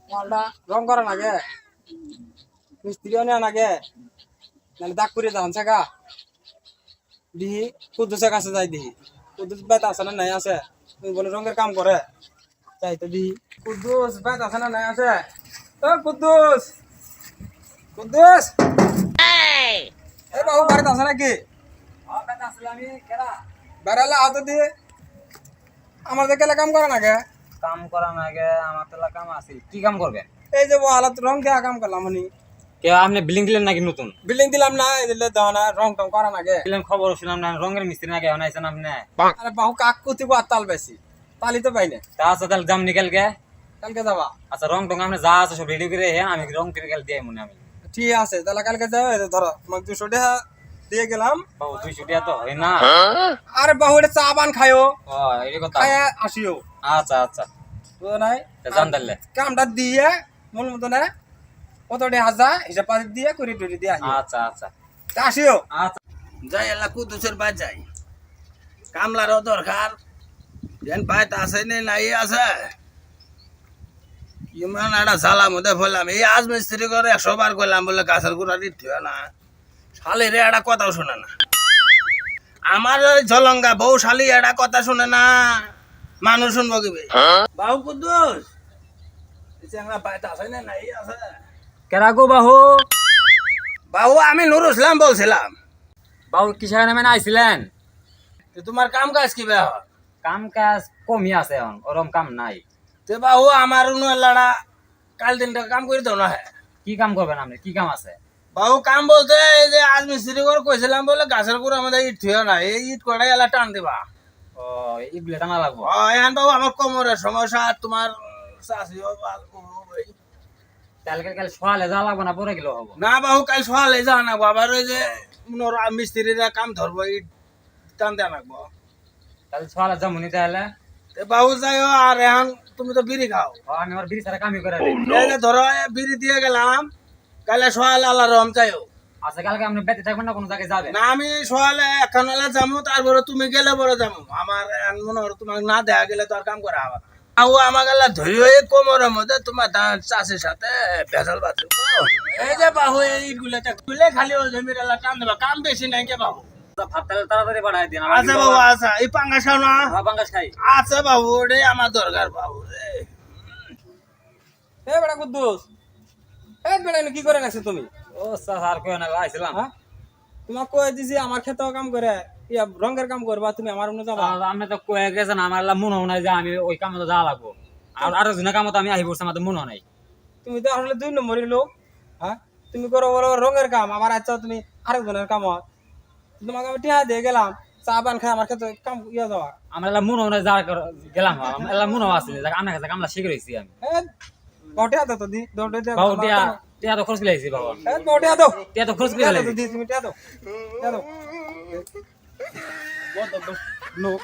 মালটা রং করা নাগে মিস্ত্রিও নেওয়া নাগে নাহলে দাগ করে যান চাকা দিহি কুদ্দুসের কাছে যাই দিহি কুদ্দুস বেত আছে না নাই আছে তুমি বলে রঙের কাম করে যাই তো দিহি কুদ্দুস বেত আছে না নাই আছে ও কুদ্দুস কুদ্দুস এই বাবু বাড়িতে আছে নাকি বেড়ালে আতো দিয়ে আমার দেখে কাম করে নাগে কাম করা নাগে আমার তো কাম আছে কি কাম করবেন এই যে হালত রং দেওয়া কাম করলাম আমি কে আপনি বিল্ডিং দিলেন নাকি নতুন বিল্ডিং দিলাম না এই দিলে দাও না রং টং করা নাগে দিলেন খবর শুনলাম না রঙের মিস্ত্রি নাকি আনাইছেন আপনি আরে বাহু কাক কুতিব আর তাল বেশি তালি তো পাই না তা আছে তাহলে যাম নিকালকে কালকে যাবা আচ্ছা রং টং আপনি যা আছে সব রেডি করে হ্যাঁ আমি রং করে দিয়ে মনে আমি ঠিক আছে তাহলে কালকে যাও এই যে ধরো তোমাকে 200 টাকা দিয়ে গেলাম বাবু 200 টাকা তো হয় না আরে বাহু এটা চা পান খায়ও ও এই কথা খায় আসিও আচ্ছা আচ্ছা বুঝো নাই জান তাহলে কামটা দিয়ে মন মতো না কত টাকা হাজার হিসাব পাতি দিয়ে করে টরি দিয়ে আসিও আচ্ছা আচ্ছা আসিও আচ্ছা যাই এলা কুদ্দুসের বাদ যাই কামলারও দরকার যেন পায় তা আছে নে নাই আছে ইমান একটা ঝালা মধ্যে ফেললাম এই আজ মিস্ত্রি করে 100 বার করলাম বলে গাছের গুড়া দিতে হয় না শালি রে একটা কথাও শোনে না আমার ওই ঝলঙ্গা বউ শালি একটা কথা শুনে না মানুষ শুনবো কি বাহু কুদ্দুস চেংরা পায় তা আছে নে নাই আছে কেরা গো বাহু বাহু আমি নুর ইসলাম বলছিলাম বাহু কিসের নামে আইছিলেন তো তোমার কাম কাজ কি বে হয় কাম কাজ কমই আছে এখন ওরম কাম নাই তে বাহু আমার লড়া কাল দিনটা কাম করে দাও না হ্যাঁ কি কাম করবেন আপনি কি কাম আছে বাহু কাম বলতে এই যে আজ মিস্ত্রি করে কইছিলাম বলে গাছের গুড় আমাদের ইট থিও না এই ইট কটাই এলা টান দিবা ও ইগুলো টানা লাগবো এখন বাবু আমার কোমরের সমস্যা আর তোমার শাশিও কালকে কাল সকালে যা লাগবো না পরে গেলেও হবো না বাহু কাল সকালে যা না আবার ওই যে মিস্ত্রিরা কাম ধরবো ইট টান দেওয়া নাকবো কাল সকালে যাবো নি তাহলে তে বাহু যাইও আর এখন তুমি তো বিড়ি খাও ও, আমি আমার বিড়ি ছাড়া কামই করে এই যে ধরো বিড়ি দিয়ে গেলাম কালে সকালে আল্লাহ রহম চাইও আচ্ছা কালকে আপনি বেঁচে থাকবেন না কোনো জায়গায় যাবেন না আমি সকালে এখন এলা যাবো তারপরে তুমি গেলে পরে যাবো আমার এখন মনে হয় তোমাকে না দেখা গেলে তো আর কাম করা হবে না আউ আমাকে এলা ধরি হয়ে কোমরের মধ্যে তোমার চাষের সাথে ভেজাল বাঁচো এই যে বাহু এইগুলোতে খুলে খালি ওই জমির এলা টান দেবা কাম বেশি নাই কে বাবু ভাত তাহলে তাড়াতাড়ি বাড়াই দিন আচ্ছা বাবু আচ্ছা এই পাঙ্গা খাও না বাঙ্গাস খাই আচ্ছা বাবু রে আমার দরকার বাবু রে এ বেটা কুদ্দুস এ বেটা কি করে গেছো তুমি ও স্যার কই না আইছিলাম হ্যাঁ তোমাকে কয়ে দিছি আমার ক্ষেতেও কাম করে ইয়া রঙের কাম করবা তুমি আমার অন্য যাবা আপনি তো কয়ে গেছেন আমার মনে হয় নাই যে আমি ওই কামে তো যাওয়া লাগবো আর আরো জনের কামে তো আমি আহি পড়ছি আমার তো মনে হয় নাই তুমি তো আসলে 2 নম্বরের লোক হ্যাঁ তুমি করো বলো রঙের কাম আমার আচ্ছা তুমি আরেকজনের কাম হয় তোমাকে আমি টিহা দিয়ে গেলাম চা পান খাই আমার ক্ষেতে কাম ইয়া যাওয়া আমার মনে হয় যা গেলাম মনে আছে আমার কাছে কামলা শিখে রয়েছি আমি বটে আদো তো দি দৌড়ে দে বাবু টিয়া টিয়া তো খরচ লাইছি বাবা বটে আদো টিয়া তো খরচ টিয়া করে দাও দি তুমি টিয়া দাও টিয়া দাও বহুত লোক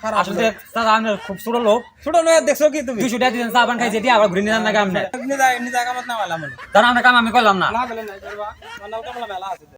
খারাপ আসলে স্যার আমি খুব ছোট লোক ছোট নয় দেখছো কি তুমি 200 টাকা দিলেন চা পান খাইছি টিয়া আবার ঘুরে নিলাম না কামনে নিদা নিদা কামত না মালা মনে জানা আমরা কাম আমি করলাম না না বলে নাই করবা মানে ওটা মেলা আছে